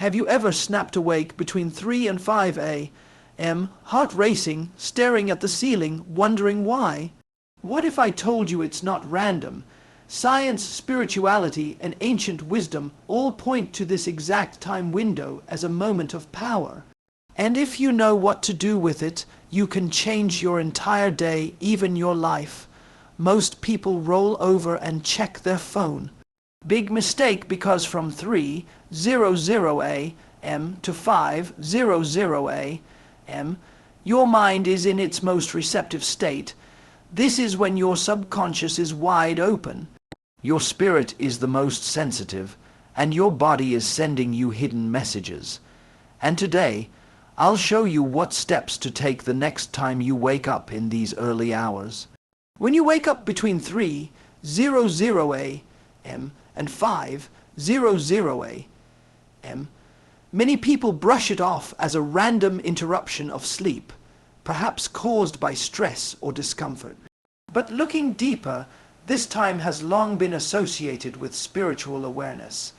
Have you ever snapped awake between 3 and 5 a.m., heart racing, staring at the ceiling, wondering why? What if I told you it's not random? Science, spirituality, and ancient wisdom all point to this exact time window as a moment of power. And if you know what to do with it, you can change your entire day, even your life. Most people roll over and check their phone. Big mistake, because from 3:00 a.m. to 5:00 a.m., your mind is in its most receptive state. This is when your subconscious is wide open. Your spirit is the most sensitive, and your body is sending you hidden messages. And today, I'll show you what steps to take the next time you wake up in these early hours. When you wake up between 3:00 a.m. and 5:00 a.m., many people brush it off as a random interruption of sleep, perhaps caused by stress or discomfort. But looking deeper, this time has long been associated with spiritual awareness.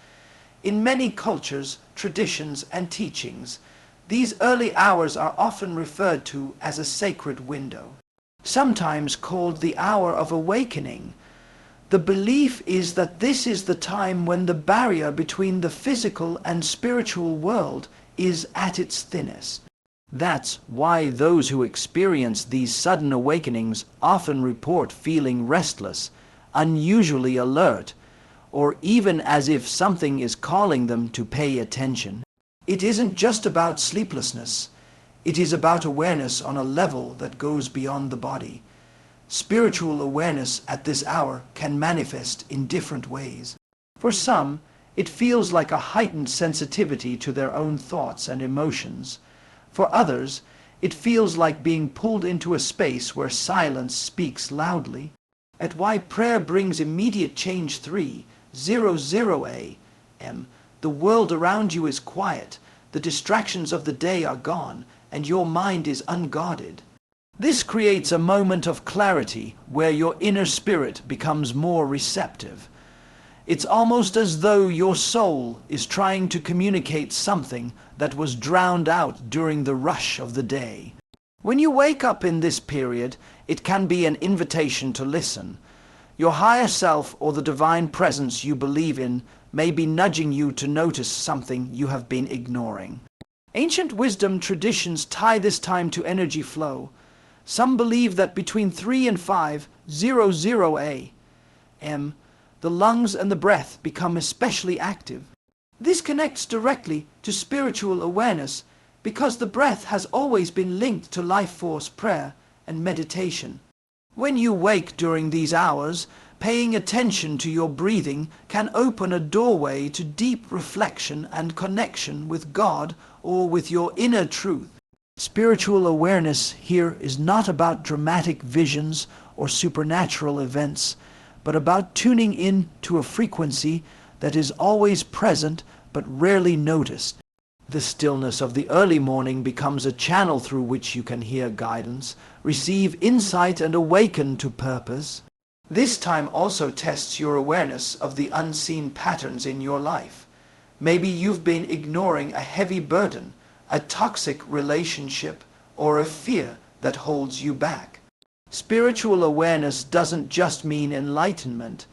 In many cultures, traditions, and teachings, these early hours are often referred to as a sacred window, sometimes called the hour of awakening. The belief is that this is the time when the barrier between the physical and spiritual world is at its thinnest. That's why those who experience these sudden awakenings often report feeling restless, unusually alert, or even as if something is calling them to pay attention. It isn't just about sleeplessness. It is about awareness on a level that goes beyond the body. Spiritual awareness at this hour can manifest in different ways. For some, it feels like a heightened sensitivity to their own thoughts and emotions. For others, it feels like being pulled into a space where silence speaks loudly. At why prayer brings immediate change 3:00 a.m., the world around you is quiet, the distractions of the day are gone, and your mind is unguarded. This creates a moment of clarity where your inner spirit becomes more receptive. It's almost as though your soul is trying to communicate something that was drowned out during the rush of the day. When you wake up in this period, it can be an invitation to listen. Your higher self or the divine presence you believe in may be nudging you to notice something you have been ignoring. Ancient wisdom traditions tie this time to energy flow. Some believe that between 3 and 5:00 a.m., the lungs and the breath become especially active. This connects directly to spiritual awareness because the breath has always been linked to life force, prayer, and meditation. When you wake during these hours, paying attention to your breathing can open a doorway to deep reflection and connection with God or with your inner truth. Spiritual awareness here is not about dramatic visions or supernatural events, but about tuning in to a frequency that is always present but rarely noticed. The stillness of the early morning becomes a channel through which you can hear guidance, receive insight, and awaken to purpose. This time also tests your awareness of the unseen patterns in your life. Maybe you've been ignoring a heavy burden, a toxic relationship, or a fear that holds you back. Spiritual awareness doesn't just mean enlightenment.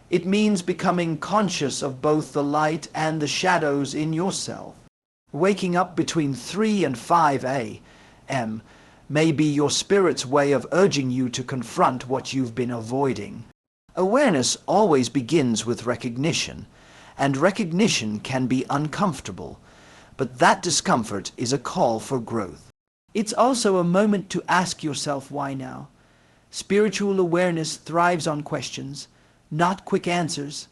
It means becoming conscious of both the light and the shadows in yourself. Waking up between 3 and 5 a.m. may be your spirit's way of urging you to confront what you've been avoiding. Awareness always begins with recognition, and recognition can be uncomfortable, but that discomfort is a call for growth. It's also a moment to ask yourself, why now? Spiritual awareness thrives on questions, not quick answers.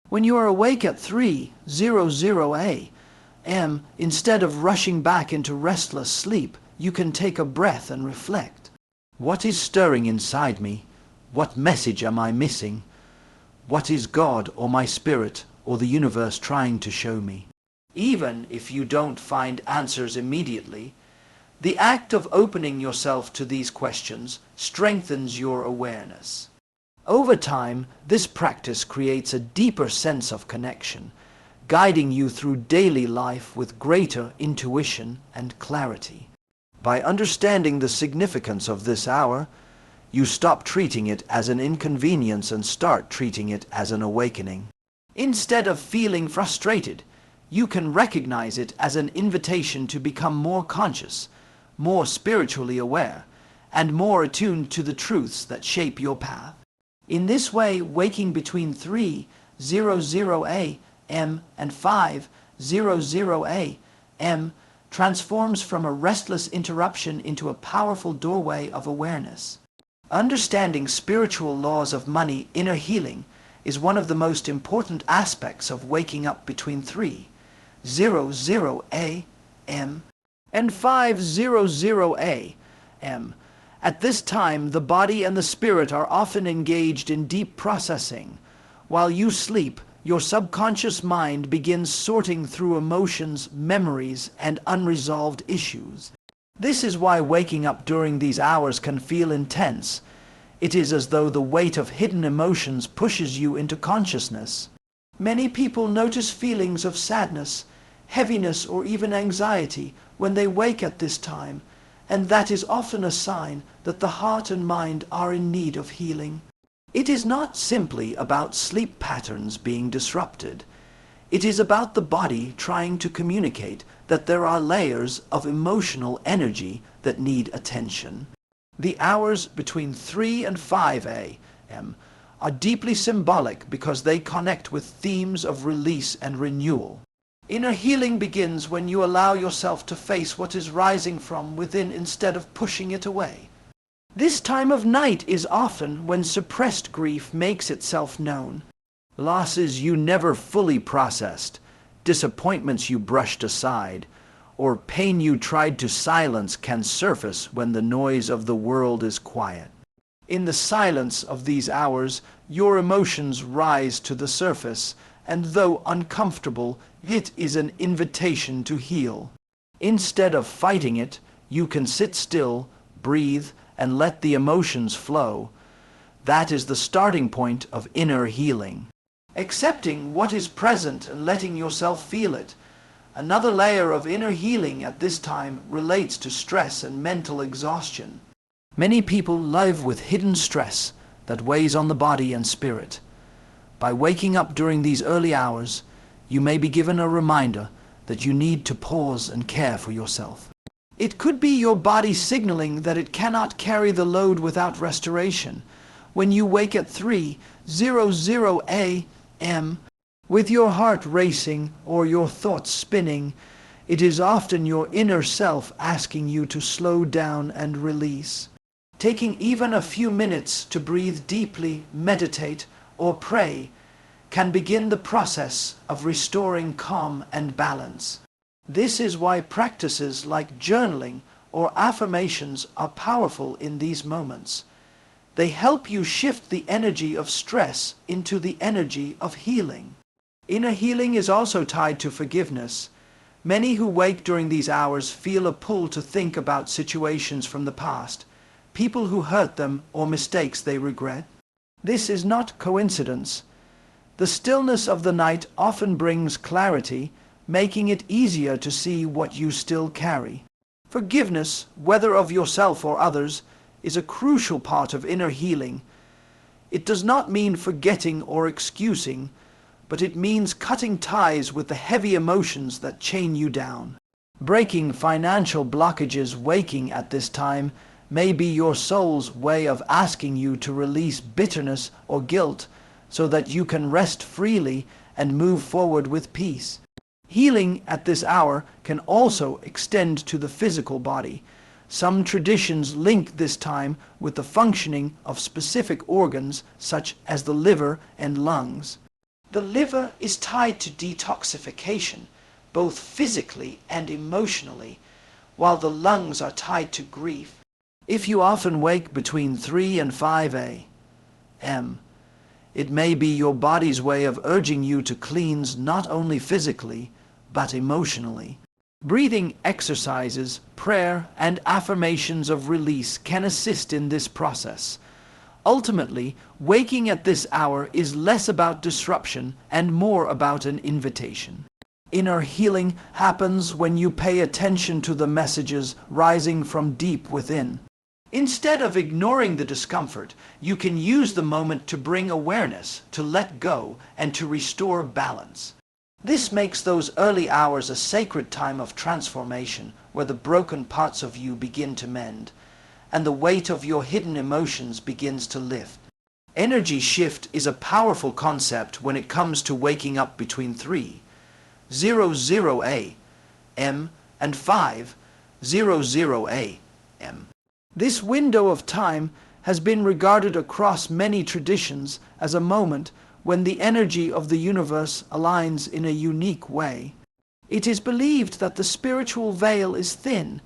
When you are awake at 3:00 a.m., instead of rushing back into restless sleep, you can take a breath and reflect. What is stirring inside me? What message am I missing? What is God or my spirit or the universe trying to show me? Even if you don't find answers immediately, the act of opening yourself to these questions strengthens your awareness. Over time, this practice creates a deeper sense of connection. guiding you through daily life with greater intuition and clarity. By understanding the significance of this hour, you stop treating it as an inconvenience and start treating it as an awakening. Instead of feeling frustrated, you can recognize it as an invitation to become more conscious, more spiritually aware, and more attuned to the truths that shape your path. In this way, waking between 3:00 a.m. and 5:00 a.m. transforms from a restless interruption into a powerful doorway of awareness. Understanding spiritual laws of money inner healing is one of the most important aspects of waking up between 3:00 a.m. and 5:00 a.m. At this time, the body and the spirit are often engaged in deep processing. While you sleep, your subconscious mind begins sorting through emotions, memories, and unresolved issues. This is why waking up during these hours can feel intense. It is as though the weight of hidden emotions pushes you into consciousness. Many people notice feelings of sadness, heaviness, or even anxiety when they wake at this time, and that is often a sign that the heart and mind are in need of healing. It is not simply about sleep patterns being disrupted. It is about the body trying to communicate that there are layers of emotional energy that need attention. The hours between 3 and 5 a.m. are deeply symbolic because they connect with themes of release and renewal. Inner healing begins when you allow yourself to face what is rising from within instead of pushing it away. This time of night is often when suppressed grief makes itself known. Losses you never fully processed, disappointments you brushed aside, or pain you tried to silence can surface when the noise of the world is quiet. In the silence of these hours, your emotions rise to the surface, and though uncomfortable, it is an invitation to heal. Instead of fighting it, you can sit still, breathe, and let the emotions flow. That is the starting point of inner healing. Accepting what is present and letting yourself feel it. Another layer of inner healing at this time relates to stress and mental exhaustion. Many people live with hidden stress that weighs on the body and spirit. By waking up during these early hours, you may be given a reminder that you need to pause and care for yourself. It could be your body signaling that it cannot carry the load without restoration. When you wake at 3:00 a.m. with your heart racing or your thoughts spinning, it is often your inner self asking you to slow down and release. Taking even a few minutes to breathe deeply, meditate, or pray can begin the process of restoring calm and balance. This is why practices like journaling or affirmations are powerful in these moments. They help you shift the energy of stress into the energy of healing. Inner healing is also tied to forgiveness. Many who wake during these hours feel a pull to think about situations from the past, people who hurt them or mistakes they regret. This is not coincidence. The stillness of the night often brings clarity, making it easier to see what you still carry. Forgiveness, whether of yourself or others, is a crucial part of inner healing. It does not mean forgetting or excusing, but it means cutting ties with the heavy emotions that chain you down. Breaking financial blockages waking at this time may be your soul's way of asking you to release bitterness or guilt so that you can rest freely and move forward with peace. Healing at this hour can also extend to the physical body. Some traditions link this time with the functioning of specific organs such as the liver and lungs. The liver is tied to detoxification, both physically and emotionally, while the lungs are tied to grief. If you often wake between 3 and 5 a.m., it may be your body's way of urging you to cleanse not only physically, but emotionally. Breathing exercises, prayer, and affirmations of release can assist in this process. Ultimately, waking at this hour is less about disruption and more about an invitation. Inner healing happens when you pay attention to the messages rising from deep within. Instead of ignoring the discomfort, you can use the moment to bring awareness, to let go, and to restore balance. This makes those early hours a sacred time of transformation, where the broken parts of you begin to mend, and the weight of your hidden emotions begins to lift. Energy shift is a powerful concept when it comes to waking up between 3:00 a.m. and 5:00 a.m. This window of time has been regarded across many traditions as a moment when the energy of the universe aligns in a unique way. It is believed that the spiritual veil is thin,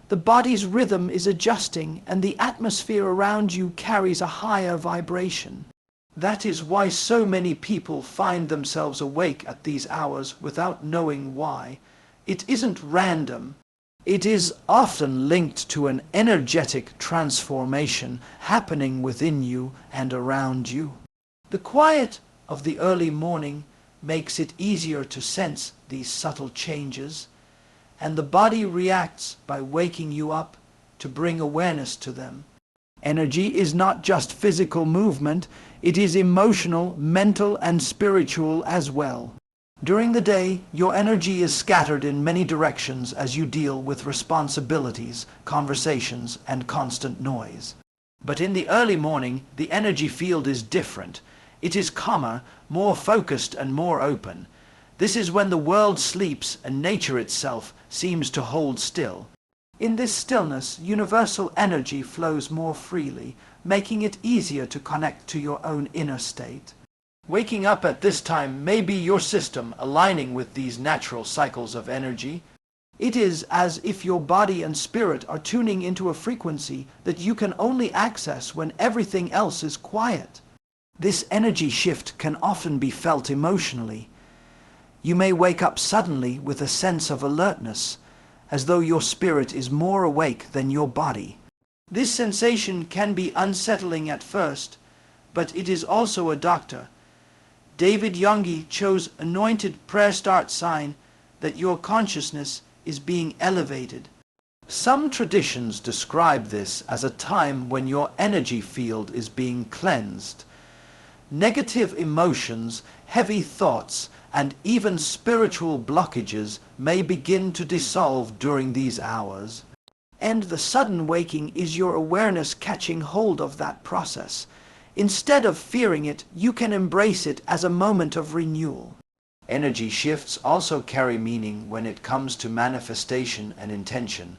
the body's rhythm is adjusting, and the atmosphere around you carries a higher vibration. That is why so many people find themselves awake at these hours without knowing why. It isn't random. It is often linked to an energetic transformation happening within you and around you. The quiet of the early morning makes it easier to sense these subtle changes, and the body reacts by waking you up to bring awareness to them. Energy is not just physical movement, it is emotional, mental, and spiritual as well. During the day, your energy is scattered in many directions as you deal with responsibilities, conversations, and constant noise. But in the early morning, the energy field is different. It is calmer, more focused, and more open. This is when the world sleeps and nature itself seems to hold still. In this stillness, universal energy flows more freely, making it easier to connect to your own inner state. Waking up at this time may be your system aligning with these natural cycles of energy. It is as if your body and spirit are tuning into a frequency that you can only access when everything else is quiet. This energy shift can often be felt emotionally. You may wake up suddenly with a sense of alertness, as though your spirit is more awake than your body. This sensation can be unsettling at first, but it is also a doctor. David Yonggi Cho's anointed prayer start sign that your consciousness is being elevated. Some traditions describe this as a time when your energy field is being cleansed. Negative emotions, heavy thoughts, and even spiritual blockages may begin to dissolve during these hours. And the sudden waking is your awareness catching hold of that process. Instead of fearing it, you can embrace it as a moment of renewal. Energy shifts also carry meaning when it comes to manifestation and intention.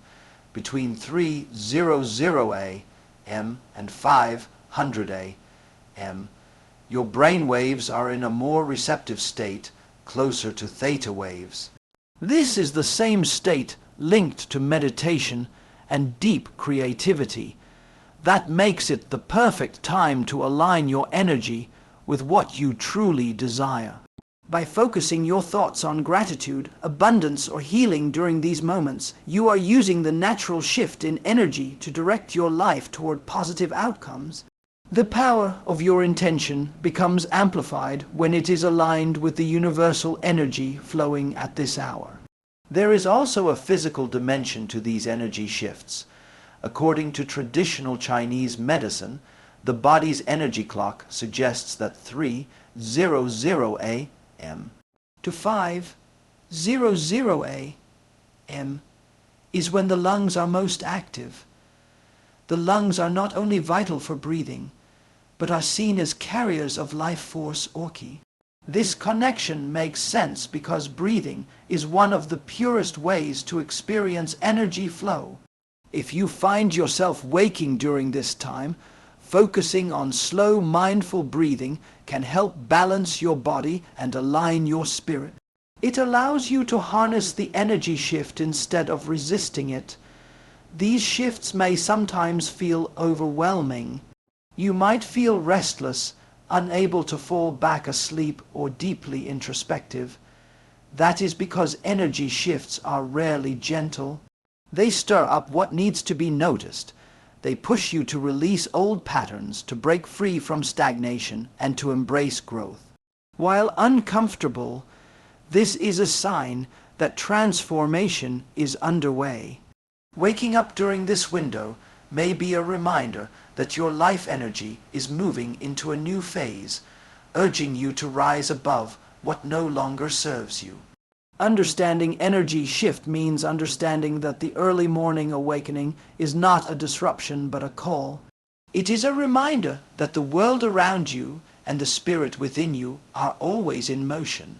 Between 3:00 a.m. and 5:00 a.m., your brain waves are in a more receptive state, closer to theta waves. This is the same state linked to meditation and deep creativity. That makes it the perfect time to align your energy with what you truly desire. By focusing your thoughts on gratitude, abundance, or healing during these moments, you are using the natural shift in energy to direct your life toward positive outcomes. The power of your intention becomes amplified when it is aligned with the universal energy flowing at this hour. There is also a physical dimension to these energy shifts. According to traditional Chinese medicine, the body's energy clock suggests that 3:00 a.m. to 5:00 a.m. is when the lungs are most active. The lungs are not only vital for breathing, but are seen as carriers of life force Orqi. This connection makes sense because breathing is one of the purest ways to experience energy flow. If you find yourself waking during this time, focusing on slow, mindful breathing can help balance your body and align your spirit. It allows you to harness the energy shift instead of resisting it. These shifts may sometimes feel overwhelming. You might feel restless, unable to fall back asleep, or deeply introspective. That is because energy shifts are rarely gentle. They stir up what needs to be noticed. They push you to release old patterns, to break free from stagnation, and to embrace growth. While uncomfortable, this is a sign that transformation is underway. Waking up during this window may be a reminder that your life energy is moving into a new phase, urging you to rise above what no longer serves you. Understanding energy shift means understanding that the early morning awakening is not a disruption but a call. It is a reminder that the world around you and the spirit within you are always in motion,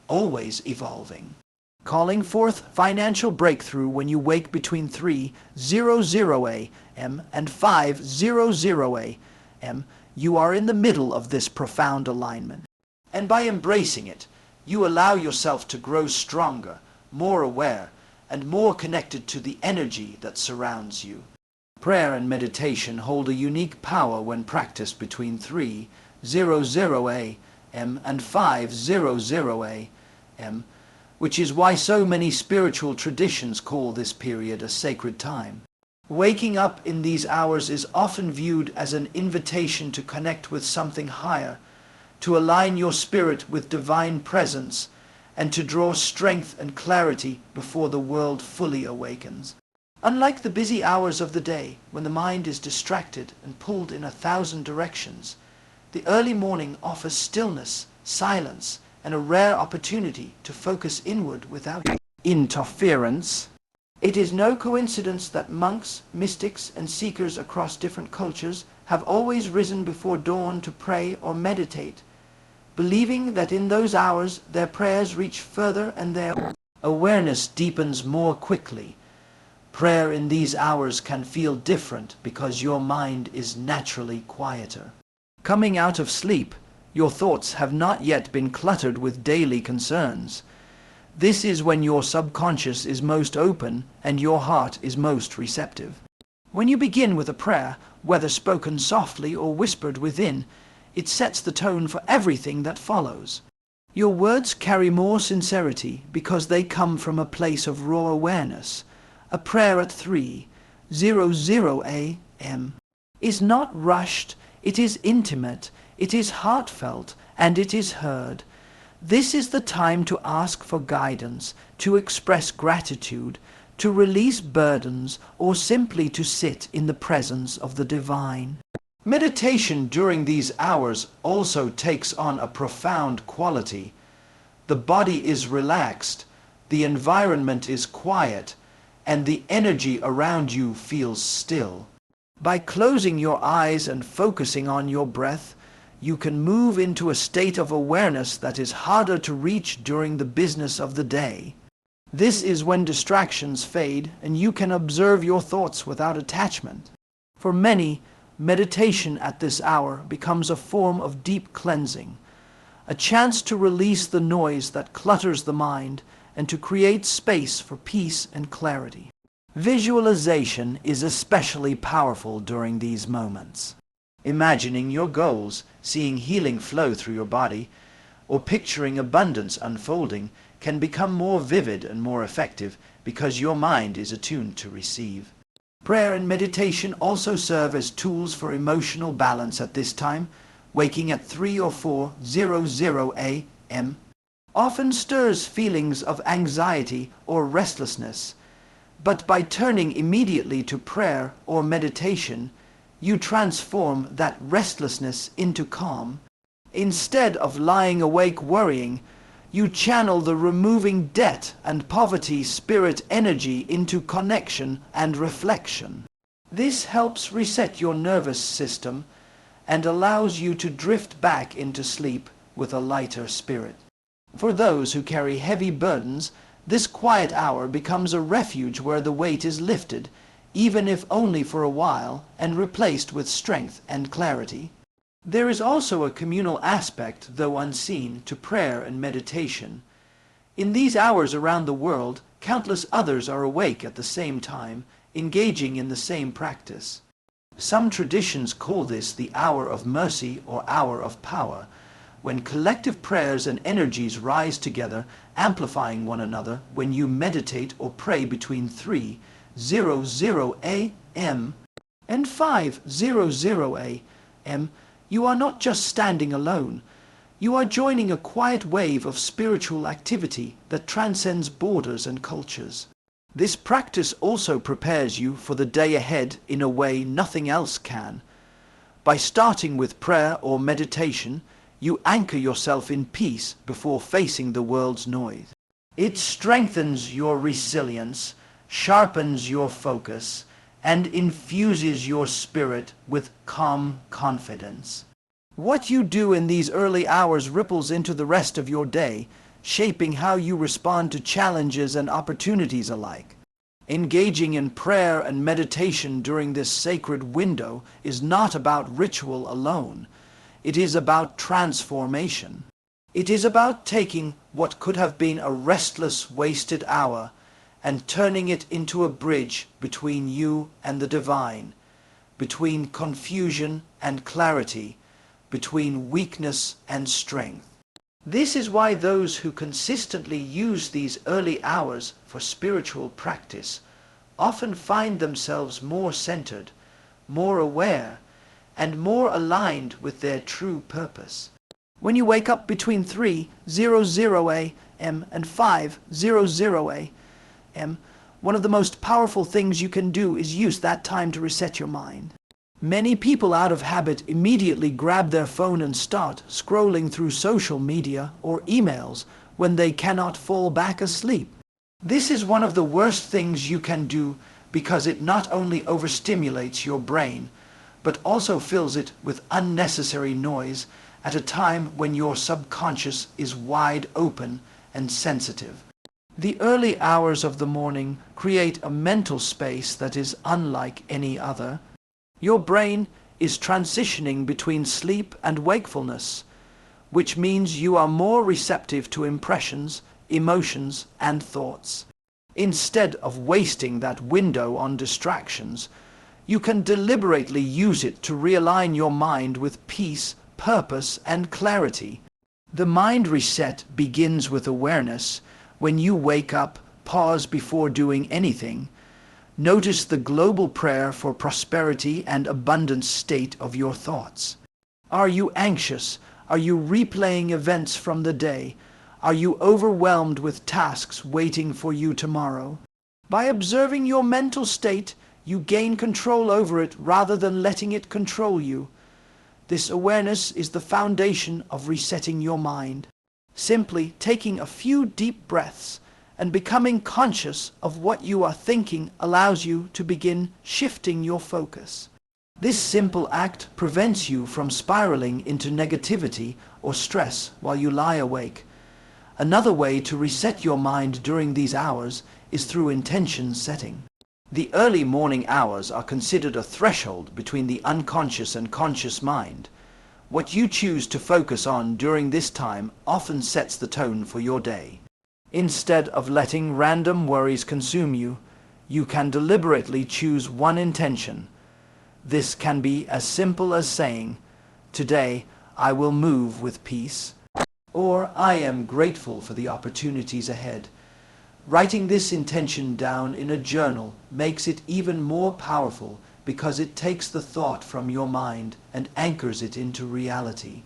always evolving. Calling forth financial breakthrough when you wake between 3:00 a.m. and 5:00 a.m. You are in the middle of this profound alignment. And by embracing it, you allow yourself to grow stronger, more aware, and more connected to the energy that surrounds you. Prayer and meditation hold a unique power when practiced between 3:00 a.m. and 5:00 a.m., which is why so many spiritual traditions call this period a sacred time. Waking up in these hours is often viewed as an invitation to connect with something higher, to align your spirit with divine presence, and to draw strength and clarity before the world fully awakens. Unlike the busy hours of the day, when the mind is distracted and pulled in 1,000 directions, the early morning offers stillness, silence, and a rare opportunity to focus inward without interference. It is no coincidence that monks, mystics, and seekers across different cultures have always risen before dawn to pray or meditate, believing that in those hours their prayers reach further and their awareness deepens more quickly. Prayer in these hours can feel different because your mind is naturally quieter. Coming out of sleep, your thoughts have not yet been cluttered with daily concerns. This is when your subconscious is most open and your heart is most receptive. When you begin with a prayer, whether spoken softly or whispered within, it sets the tone for everything that follows. Your words carry more sincerity because they come from a place of raw awareness. A prayer at 3:00 a.m. is not rushed, it is intimate, it is heartfelt, and it is heard. This is the time to ask for guidance, to express gratitude, to release burdens, or simply to sit in the presence of the divine. Meditation during these hours also takes on a profound quality. The body is relaxed, the environment is quiet, and the energy around you feels still. By closing your eyes and focusing on your breath, you can move into a state of awareness that is harder to reach during the business of the day. This is when distractions fade and you can observe your thoughts without attachment. For many, meditation at this hour becomes a form of deep cleansing, a chance to release the noise that clutters the mind and to create space for peace and clarity. Visualization is especially powerful during these moments. Imagining your goals, seeing healing flow through your body, or picturing abundance unfolding can become more vivid and more effective because your mind is attuned to receive. Prayer and meditation also serve as tools for emotional balance at this time. Waking at 3 or 4:00 a.m. often stirs feelings of anxiety or restlessness, but by turning immediately to prayer or meditation, you transform that restlessness into calm. Instead of lying awake worrying, you channel the removing debt and poverty spirit energy into connection and reflection. This helps reset your nervous system and allows you to drift back into sleep with a lighter spirit. For those who carry heavy burdens, this quiet hour becomes a refuge where the weight is lifted, even if only for a while, and replaced with strength and clarity. There is also a communal aspect, though unseen, to prayer and meditation. In these hours around the world, countless others are awake at the same time, engaging in the same practice. Some traditions call this the hour of mercy or hour of power, when collective prayers and energies rise together, amplifying one another. When you meditate or pray between 3:00 a.m. and 5:00 a.m., you are not just standing alone. You are joining a quiet wave of spiritual activity that transcends borders and cultures. This practice also prepares you for the day ahead in a way nothing else can. By starting with prayer or meditation, you anchor yourself in peace before facing the world's noise. It strengthens your resilience, sharpens your focus, and infuses your spirit with calm confidence. What you do in these early hours ripples into the rest of your day, shaping how you respond to challenges and opportunities alike. Engaging in prayer and meditation during this sacred window is not about ritual alone. It is about transformation. It is about taking what could have been a restless, wasted hour and turning it into a bridge between you and the divine, between confusion and clarity, between weakness and strength. This is why those who consistently use these early hours for spiritual practice often find themselves more centered, more aware, and more aligned with their true purpose. When you wake up between 3:00 a.m. and 5:00 a.m., one of the most powerful things you can do is use that time to reset your mind. Many people out of habit immediately grab their phone and start scrolling through social media or emails when they cannot fall back asleep. This is one of the worst things you can do because it not only overstimulates your brain, but also fills it with unnecessary noise at a time when your subconscious is wide open and sensitive. The early hours of the morning create a mental space that is unlike any other. Your brain is transitioning between sleep and wakefulness, which means you are more receptive to impressions, emotions, and thoughts. Instead of wasting that window on distractions, you can deliberately use it to realign your mind with peace, purpose, and clarity. The mind reset begins with awareness. When you wake up, pause before doing anything. Notice the global prayer for prosperity and abundance state of your thoughts. Are you anxious? Are you replaying events from the day? Are you overwhelmed with tasks waiting for you tomorrow? By observing your mental state, you gain control over it rather than letting it control you. This awareness is the foundation of resetting your mind. Simply taking a few deep breaths and becoming conscious of what you are thinking allows you to begin shifting your focus. This simple act prevents you from spiraling into negativity or stress while you lie awake. Another way to reset your mind during these hours is through intention setting. The early morning hours are considered a threshold between the unconscious and conscious mind. What you choose to focus on during this time often sets the tone for your day. Instead of letting random worries consume you, you can deliberately choose one intention. This can be as simple as saying, "Today I will move with peace," or "I am grateful for the opportunities ahead." Writing this intention down in a journal makes it even more powerful because it takes the thought from your mind and anchors it into reality.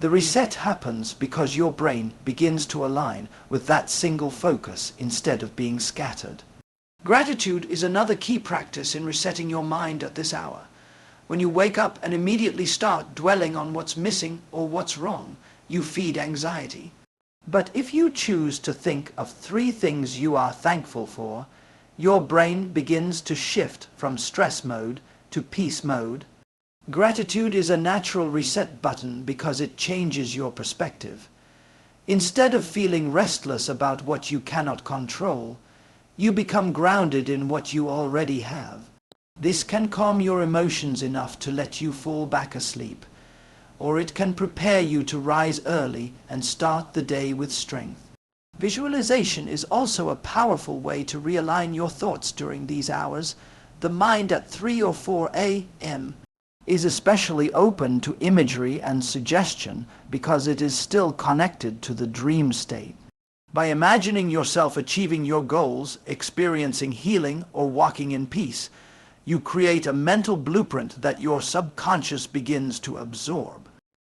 The reset happens because your brain begins to align with that single focus instead of being scattered. Gratitude is another key practice in resetting your mind at this hour. When you wake up and immediately start dwelling on what's missing or what's wrong, you feed anxiety. But if you choose to think of 3 things you are thankful for, your brain begins to shift from stress mode to peace mode. Gratitude is a natural reset button because it changes your perspective. Instead of feeling restless about what you cannot control, you become grounded in what you already have. This can calm your emotions enough to let you fall back asleep, or it can prepare you to rise early and start the day with strength. Visualization is also a powerful way to realign your thoughts during these hours. The mind at 3 or 4 a.m. is especially open to imagery and suggestion because it is still connected to the dream state. By imagining yourself achieving your goals, experiencing healing, or walking in peace, You create a mental blueprint that your subconscious begins to absorb.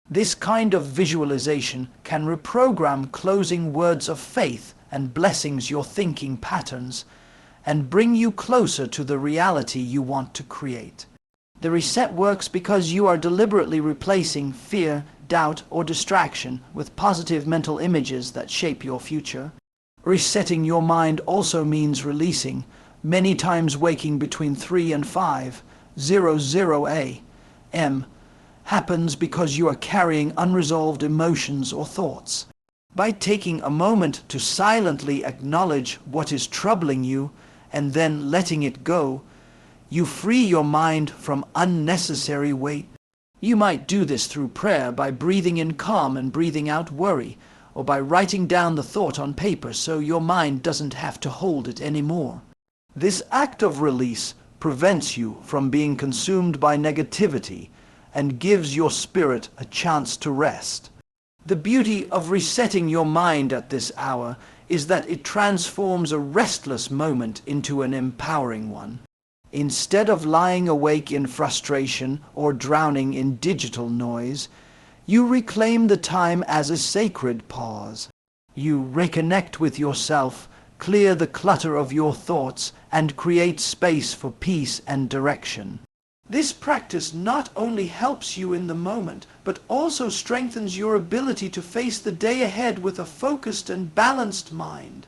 This kind of visualization can reprogram closing words of faith and blessings your thinking patterns, and bring you closer to the reality you want to create. The reset works because you are deliberately replacing fear, doubt, or distraction with positive mental images that shape your future. Resetting your mind also means releasing, many times waking between 3 and 5:00 a.m. happens because you are carrying unresolved emotions or thoughts. By taking a moment to silently acknowledge what is troubling you and then letting it go, you free your mind from unnecessary weight. You might do this through prayer, by breathing in calm and breathing out worry, or by writing down the thought on paper so your mind doesn't have to hold it anymore. This act of release prevents you from being consumed by negativity and gives your spirit a chance to rest. The beauty of resetting your mind at this hour is that it transforms a restless moment into an empowering one. Instead of lying awake in frustration or drowning in digital noise, you reclaim the time as a sacred pause. You reconnect with yourself, clear the clutter of your thoughts, and create space for peace and direction. This practice not only helps you in the moment, but also strengthens your ability to face the day ahead with a focused and balanced mind.